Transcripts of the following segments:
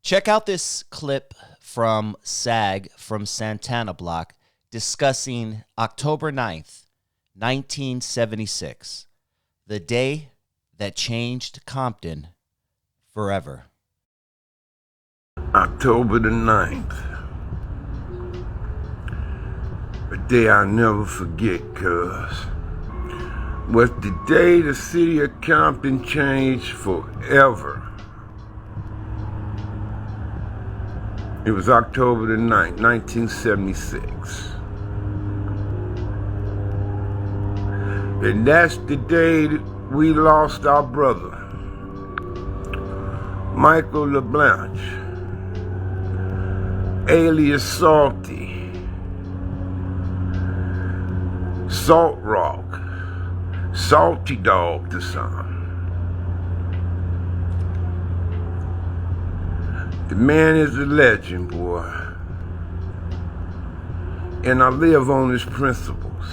Check out this clip from SAG from Santana Block discussing October 9th, 1976, the day that changed Compton forever. October the 9th, a day I'll never forget, cuz was the day the city of Compton changed forever. It was October the 9th, 1976. And that's the day that we lost our brother, Michael LeBlanc, alias Salty, Salt Rock, Salty Dog to some. The man is a legend, boy. And I live on his principles.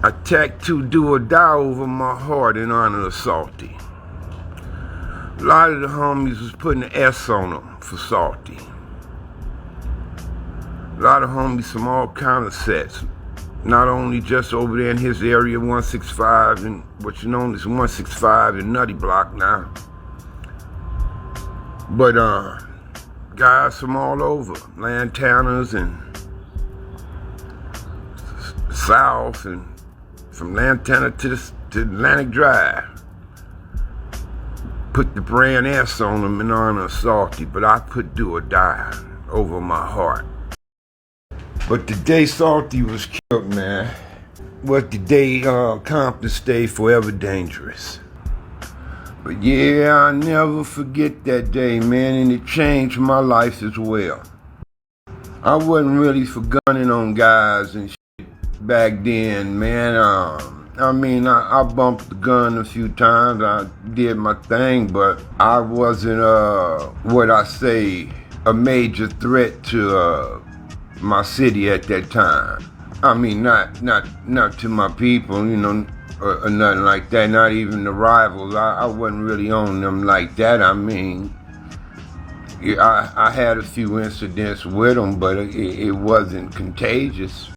I tattoo do or die over my heart in honor of Salty. A lot of the homies was putting an S on them for Salty. A lot of homies from all kind of sets. Not only just over there in his area, 165, and what you know is 165 and Nutty Block now. But guys from all over, Lantanas and South, and from Lantana to Atlantic Drive. Put the brand S on them in honor of Salty, but I put do or die over my heart. But the day Salty was killed, man, was the day Compton stayed forever dangerous. But yeah, I'll never forget that day, man, and it changed my life as well. I wasn't really for gunning on guys and shit back then, man. I bumped the gun a few times, I did my thing, but I wasn't, what I say, a major threat to my city at that time. I mean, not to my people, you know, or nothing like that, not even the rivals. I wasn't really on them like that. I mean, yeah, I had a few incidents with them, but it wasn't contagious.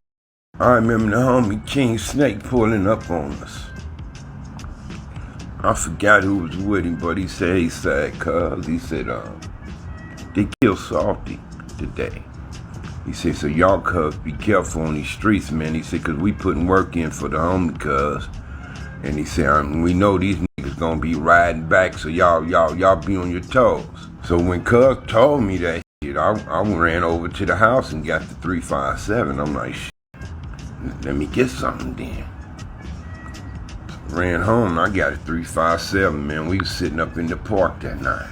I remember the homie King Snake pulling up on us. I forgot who was with him, but he said, he said, they killed Salty today. He said, so y'all cuz be careful on these streets, man. He said, cause we putting work in for the homie cuz. And he said, we know these niggas gonna be riding back, so y'all be on your toes. So when cuz told me that shit, I ran over to the house and got the 357. I'm like, shit, let me get something then. Ran home, I got a 357, man. We was sitting up in the park that night.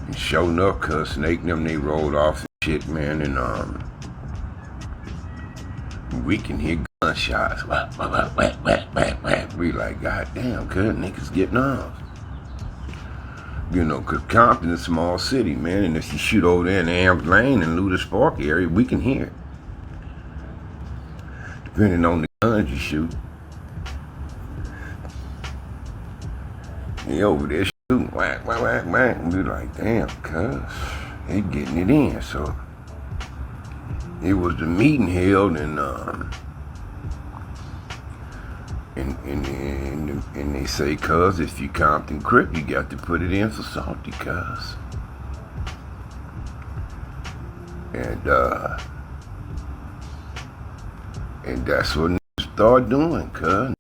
And sure enough, cuz Snake and them, they rolled off and shit, man, and we can hear gunshots. We like, God damn, cuz niggas getting off. You know, cause Compton is a small city, man, and if you shoot over there in Am's Lane and Ludus Park area, we can hear it. Depending on the guns you shoot. They over there shooting, whack, whack, whack, whack, and we like, damn, cuz they getting it in. So it was the meeting held, and they say, cuz if you Compton Crip, you got to put it in for Salty, cuz. And that's what niggas start doing, cuz.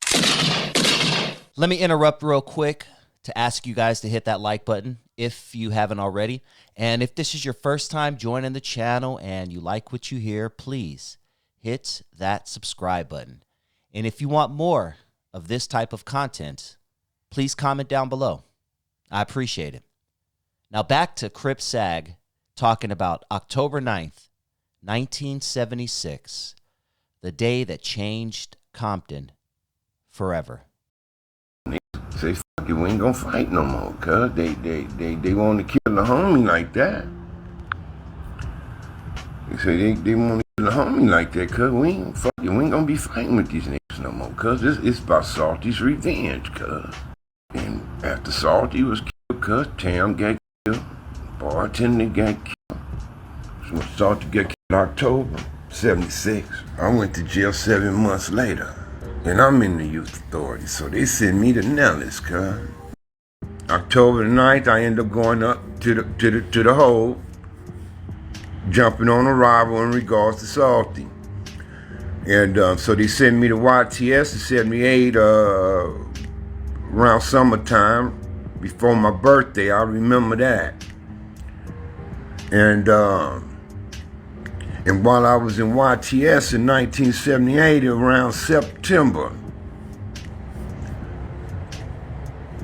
Let me interrupt real quick to ask you guys to hit that like button if you haven't already. And if this is your first time joining the channel and you like what you hear, please hit that subscribe button. And if you want more of this type of content, please comment down below. I appreciate it. Now back to CRlP SAG talking about October 9th, 1976, the day that changed Compton forever. Say, fuck it, we ain't gonna fight no more, cuz. They want to kill the homie like that. They say they want to kill the homie like that, cuz we ain't gonna be fighting with these niggas no more, cuz it's about Salty's revenge, cuz. And after Salty was killed, cuz Tam got killed. Bartender got killed. So I started to get killed in October 76. I went to jail 7 months later. And I'm in the youth authority, so they sent me to Nellis, cuz. October the 9th, I end up going up to the hole, jumping on arrival in regards to Salty. And so they sent me to YTS in 78 around summertime, before my birthday. I remember that. And while I was in YTS in 1978, around September,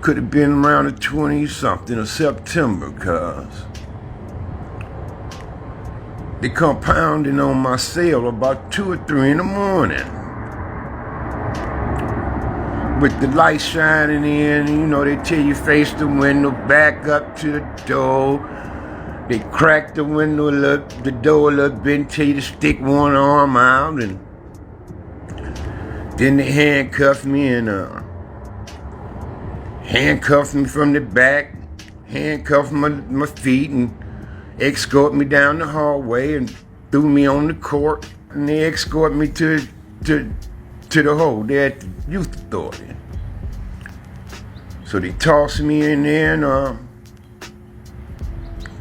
could have been around the 20-something of September, cuz they come pounding on my cell about 2 or 3 in the morning, with the light shining in. You know, they tell you face the window, back up to the door. They crack the window, the door a little bit, and tell you to stick one arm out, and then they handcuff me and handcuffed me from the back, handcuffed my feet, and escort me down the hallway and threw me on the court, and they escort me to the hole there at the youth authority. So they toss me in there and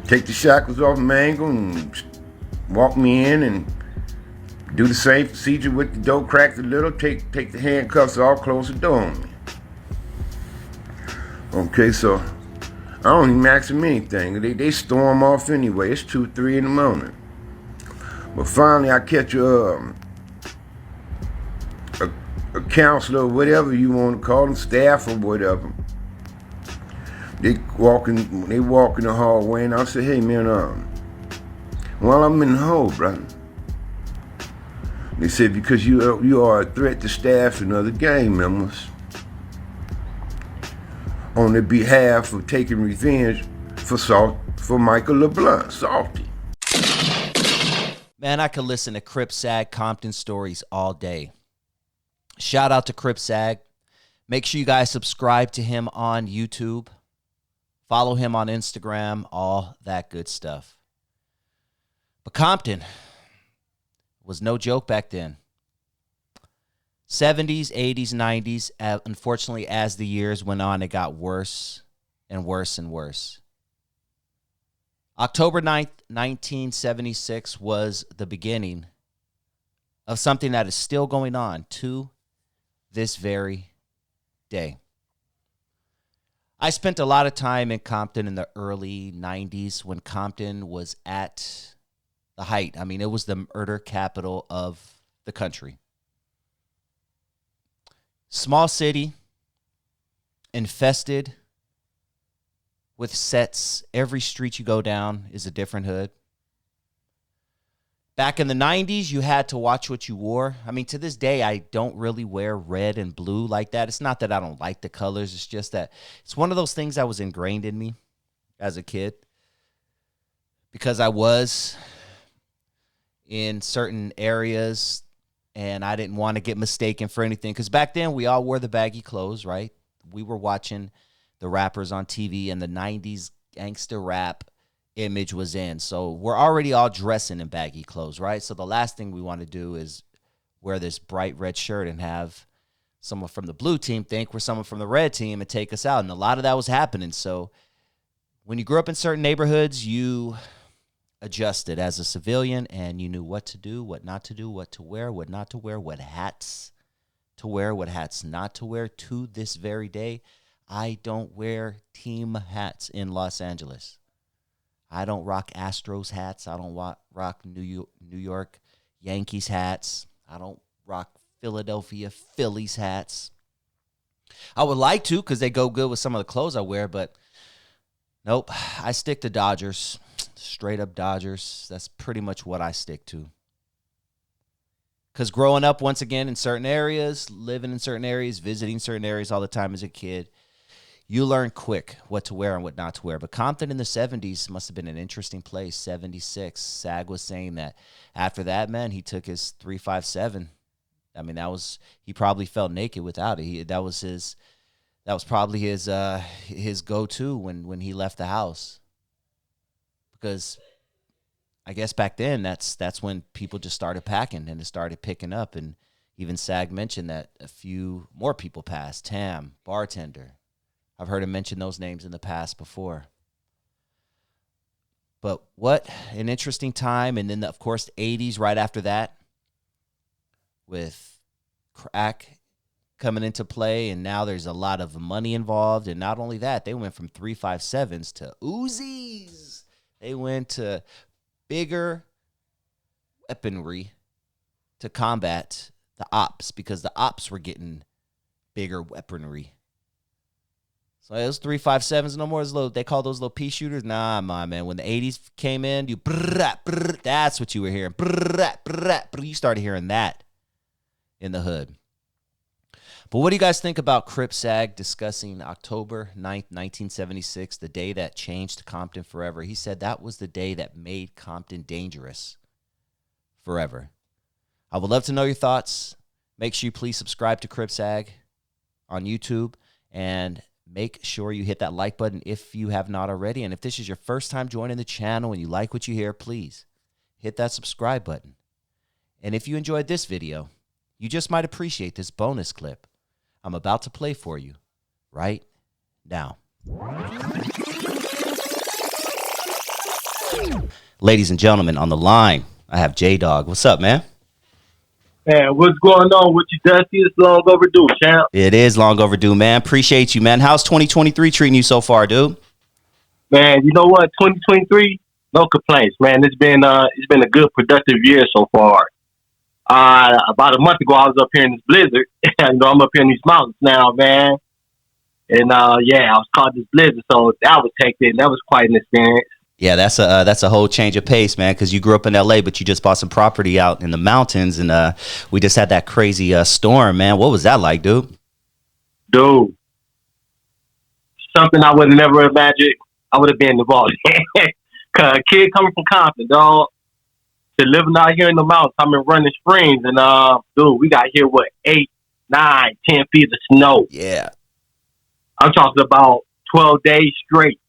take the shackles off my ankle and walk me in and do the same procedure with the door cracked a little, take the handcuffs off, close the door on me. Okay, so I don't even ask them anything. They storm off anyway. It's 2, 3 in the morning. But finally, I catch a counselor, whatever you want to call them, staff or whatever. They walk in the hallway, and I say, "Hey, man, while I'm in the hole, brother." They said, "Because you are a threat to staff and other gang members on their behalf of taking revenge for Michael LeBlanc, Salty." Man, I could listen to CRlP SAG Compton stories all day. Shout out to CRlP SAG. Make sure you guys subscribe to him on YouTube. Follow him on Instagram, all that good stuff. But Compton was no joke back then. 70s, 80s, 90s. Unfortunately, as the years went on, it got worse and worse and worse. October 9th, 1976 was the beginning of something that is still going on to this very day. I spent a lot of time in Compton in the early 90s when Compton was at the height. I mean, it was the murder capital of the country. Small city, infested with sets. Every street you go down is a different hood. Back in the 90s, you had to watch what you wore. I mean, to this day, I don't really wear red and blue like that. It's not that I don't like the colors. It's just that it's one of those things that was ingrained in me as a kid, because I was in certain areas and I didn't want to get mistaken for anything. Because back then, we all wore the baggy clothes, right? We were watching the rappers on TV, and the 90s gangster rap image was in. So we're already all dressing in baggy clothes, right? So the last thing we want to do is wear this bright red shirt and have someone from the blue team think we're someone from the red team and take us out. And a lot of that was happening. So when you grew up in certain neighborhoods, you adjusted as a civilian, and you knew what to do, what not to do, what to wear, what not to wear, what hats to wear, what hats not to wear. To this very day, I don't wear team hats in Los Angeles. I don't rock Astros hats. I don't rock New York Yankees hats. I don't rock Philadelphia Phillies hats. I would like to, because they go good with some of the clothes I wear, but nope. I stick to Dodgers. Straight up Dodgers. That's pretty much what I stick to. Because growing up, once again, in certain areas, living in certain areas, visiting certain areas all the time as a kid, you learn quick what to wear and what not to wear. But Compton in the 70s must have been an interesting place. 76. SAG was saying that after that, man, he took his 357. I mean, he probably felt naked without it. That was that was probably his go-to when he left the house, because I guess back then that's when people just started packing and it started picking up. And even SAG mentioned that a few more people passed. Tam, bartender. I've heard him mention those names in the past before. But what an interesting time. And then, of course, the 80s right after that with crack coming into play. And now there's a lot of money involved. And not only that, they went from 357s to Uzis. They went to bigger weaponry to combat the ops, because the ops were getting bigger weaponry. So those 357s no more. They call those little pea shooters. Nah, my man. When the 80s came in, that's what you were hearing. You started hearing that in the hood. But what do you guys think about CRlP SAG discussing October 9th, 1976, the day that changed Compton forever? He said that was the day that made Compton dangerous forever. I would love to know your thoughts. Make sure you please subscribe to CRlP SAG on YouTube, and make sure you hit that like button if you have not already. And if this is your first time joining the channel and you like what you hear, please hit that subscribe button. And if you enjoyed this video, you just might appreciate this bonus clip I'm about to play for you right now. Ladies and gentlemen, on the line, I have J-Dog. What's up, man? Man, what's going on with you, Dusty? It's long overdue, champ. It is long overdue, man. Appreciate you, man. How's 2023 treating you so far, dude? Man, you know what? 2023, no complaints, man. It's been a good, productive year so far. About a month ago, I was up here in this blizzard. You know, I'm up here in these mountains now, man. And yeah, I was caught in this blizzard, so that was hectic. That was quite an experience. Yeah, that's a whole change of pace, man, because you grew up in LA, but you just bought some property out in the mountains, and we just had that crazy storm, man. What was that like, dude? Dude, something I would have never imagined I would have been involved in. Cause a kid coming from Compton, dog, to living out here in the mountains, I'm in Running Springs, and dude, we got here with 8, 9, 10 feet of snow. Yeah, I'm talking about 12 days straight.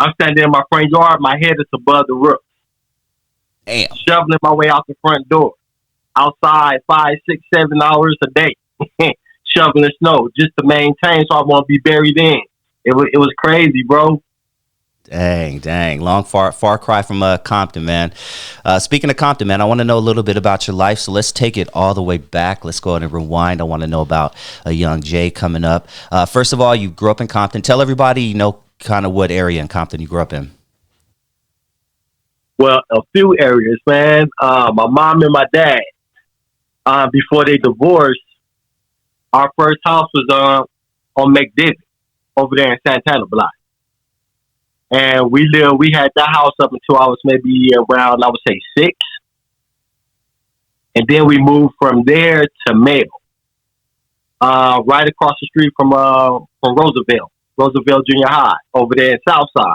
I'm standing in my front yard. My head is above the roof. Damn. Shoveling my way out the front door. Outside 5, 6, 7 hours a day. Shoveling snow just to maintain so I won't be buried in. It was crazy, bro. Dang. Long, far cry from Compton, man. Speaking of Compton, man, I want to know a little bit about your life. So let's take it all the way back. Let's go ahead and rewind. I want to know about a young Jay coming up. First of all, you grew up in Compton. Tell everybody, you know, kind of what area in Compton you grew up in. Well, a few areas, man. My mom and my dad, before they divorced, our first house was on McDivitt over there in Santana Block. And we had that house up until I was maybe around, I would say 6. And then we moved from there to Mayo, right across the street from Roosevelt Junior High over there in Southside.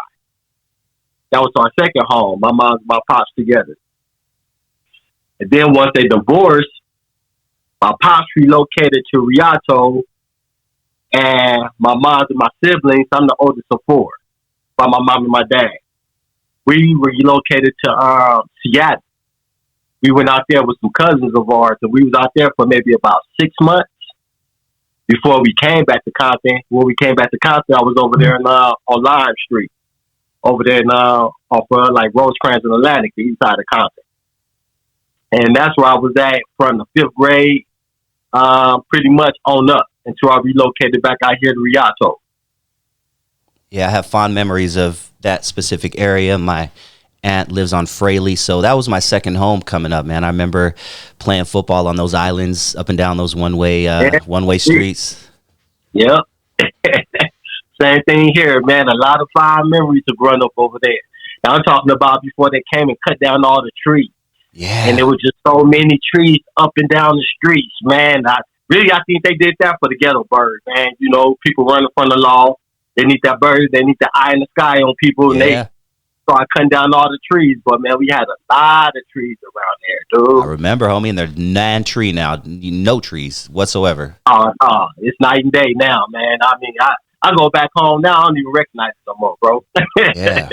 That was our second home. My mom and my pops together. And then once they divorced, my pops relocated to Rialto, and my mom and my siblings, I'm the oldest of 4, by my mom and my dad. We were relocated to Seattle. We went out there with some cousins of ours, and we was out there for maybe about 6 months before we came back to Compton. When we came back to Compton, I was over there on Lime Street, over there off like Rosecrans and Atlantic, the east side of Compton. And that's where I was at from the 5th grade, pretty much on up until I relocated back out here to Rialto. Yeah, I have fond memories of that specific area. My aunt lives on Fraley, so that was my second home coming up, man. I remember playing football on those islands, up and down those one-way streets. Yep. Same thing here, man. A lot of fond memories of growing up over there. Now, I'm talking about before they came and cut down all the trees. Yeah. And there was just so many trees up and down the streets, man. I think they did that for the ghetto bird, man. You know, people running from the law. They need that bird. They need the eye in the sky on people. And started cutting down all the trees. But man, we had a lot of trees around there, I dude. remember, homie, and there's none tree now, no trees whatsoever. It's night and day now, man. I mean, I go back home now, I don't even recognize it no more, bro. Yeah.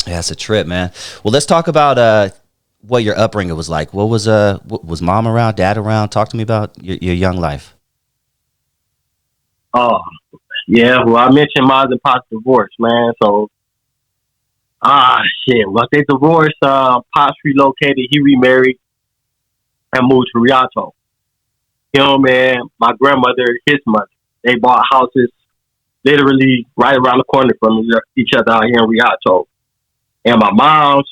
Yeah, it's a trip, man. Well, let's talk about what your upbringing was like. What was mom around, dad around? Talk to me about your young life. Oh, yeah. Well, I mentioned Miles and Pop's divorce, man. So, shit. Once they divorced, Pop's relocated. He remarried and moved to Rialto. Him and my grandmother, his mother, they bought houses literally right around the corner from each other out here in Rialto. And my mom's,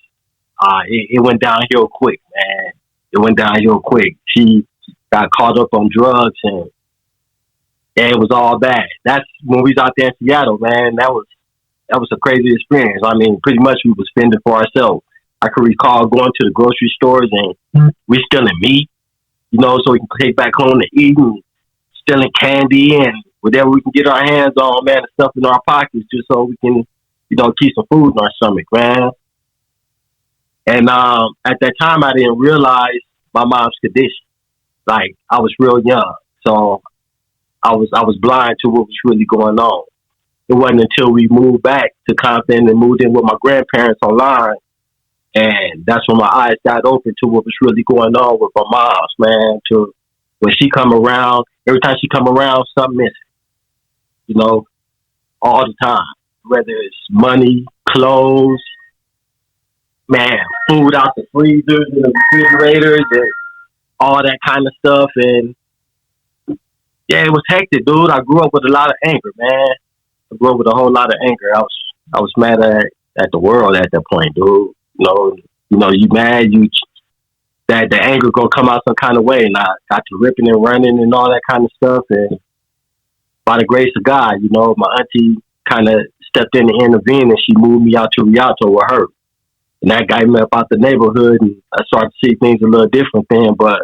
it went downhill quick, man. It went downhill quick. She got caught up on drugs and it was all bad. That's when we was out there in Seattle, man. That was a crazy experience. I mean, pretty much we was fending for ourselves. I could recall going to the grocery stores and we stealing meat, so we can take back home to eat, and stealing candy and whatever we can get our hands on, man, and stuff in our pockets just so we can, keep some food in our stomach, man. And at that time, I didn't realize my mom's condition. Like, I was real young, so I was blind to what was really going on. It wasn't until we moved back to Compton and moved in with my grandparents online, and that's when my eyes got open to what was really going on with my mom's, man. To when she come around, every time she come around, something missing, all the time. Whether it's money, clothes, man, food out the freezers and the refrigerators and all that kind of stuff. And yeah, it was hectic, dude. I grew up with a lot of anger, man. I grew up with a whole lot of anger. I was mad at the world at that point, dude. You mad, that the anger gonna come out some kind of way, and I got to ripping and running and all that kind of stuff. And by the grace of God, my auntie kind of stepped in and intervened, and she moved me out to Rialto with her. And that got me up out the neighborhood, and I started to see things a little different then. But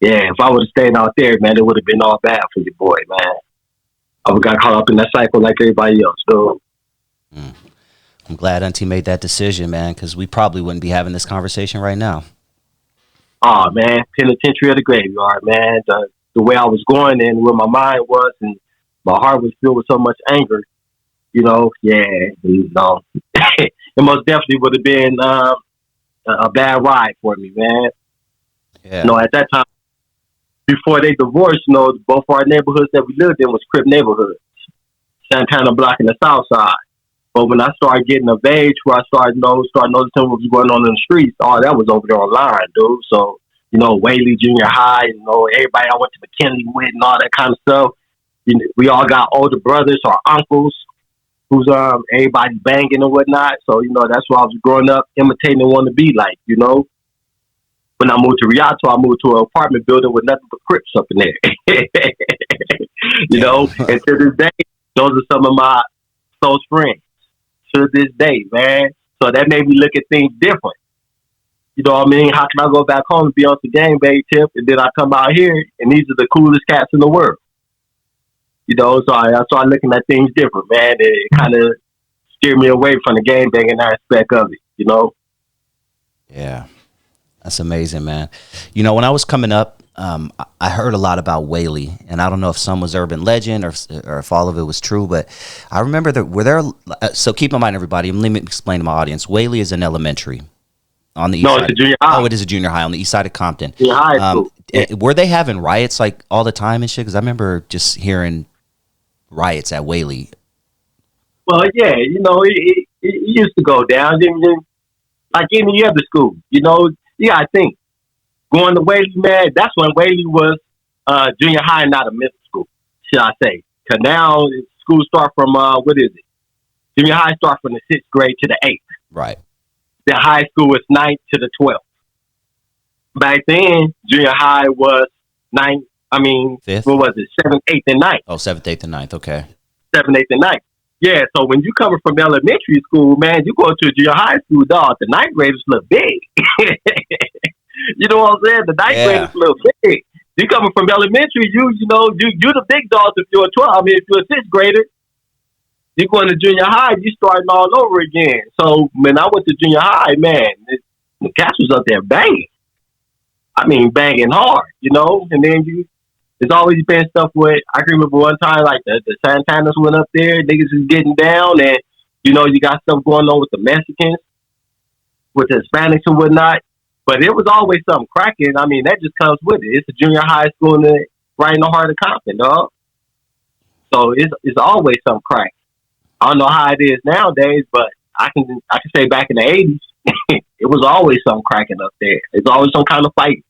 yeah, if I would have stayed out there, man, it would have been all bad for your boy, man. I would have got caught up in that cycle like everybody else, dude. I'm glad Auntie made that decision, man, because we probably wouldn't be having this conversation right now. Oh, man, penitentiary of the graveyard, man. The way I was going and where my mind was, and my heart was filled with so much anger, it most definitely would have been a bad ride for me, man. Yeah. At that time, before they divorced, both our neighborhoods that we lived in was Crip neighborhoods, Santana Block in the South Side. But when I started getting of age, where I started noticing what was going on in the streets, all that was over there online, dude. So, Whaley Junior High, everybody I went to McKinley with and all that kind of stuff. We all got older brothers or uncles who's everybody banging and whatnot. So, that's why I was growing up imitating and wanting to be like, When I moved to Rialto, I moved to an apartment building with nothing but Crips up in there. And to this day, those are some of my close friends. To this day, man. So that made me look at things different. You know what I mean? How can I go back home and be on the game, baby tip, and then I come out here and these are the coolest cats in the world? So I started looking at things different, man. It kind of steered me away from the game banging aspect of it, Yeah. That's amazing, man. When I was coming up, I heard a lot about Whaley, and I don't know if some was urban legend or if all of it was true, but I remember so keep in mind, everybody, let me explain to my audience. Whaley is an elementary on the east side. No, it's a junior high. Oh, it is a junior high on the east side of Compton. Junior high school. Were they having riots like all the time and shit? Because I remember just hearing riots at Whaley. Well, yeah, it used to go down. Like any other school, I think. Going to Whaley, man, that's when Whaley was junior high, not a middle school, should I say. Because now schools start from, Junior high start from the 6th grade to the 8th. Right. The high school was 9th to the 12th. Back then, junior high was 5th? What was it? 7th, 8th, and 9th. Oh, 7th, 8th, and 9th, okay. 7th, 8th, and 9th. Yeah, so when you coming from elementary school, man, you go to junior high school, dog, the 9th graders look big. You know what I'm saying? The 9th graders look big. You coming from elementary, you the big dogs if you're a 12. If you're a 6th grader, You going to junior high, you starting all over again. So when I went to junior high, man, the cats was up there banging. I mean, banging hard, you know. And then there's always been stuff with. I can remember one time like the Santanas went up there, niggas is getting down, and you know you got stuff going on with the Mexicans, with the Hispanics and whatnot. But it was always something cracking. I mean, that just comes with it. It's a junior high school right in the heart of Compton, dog. So it's always something cracking. I don't know how it is nowadays, but I can say back in the '80s, it was always something cracking up there. It's always some kind of fight.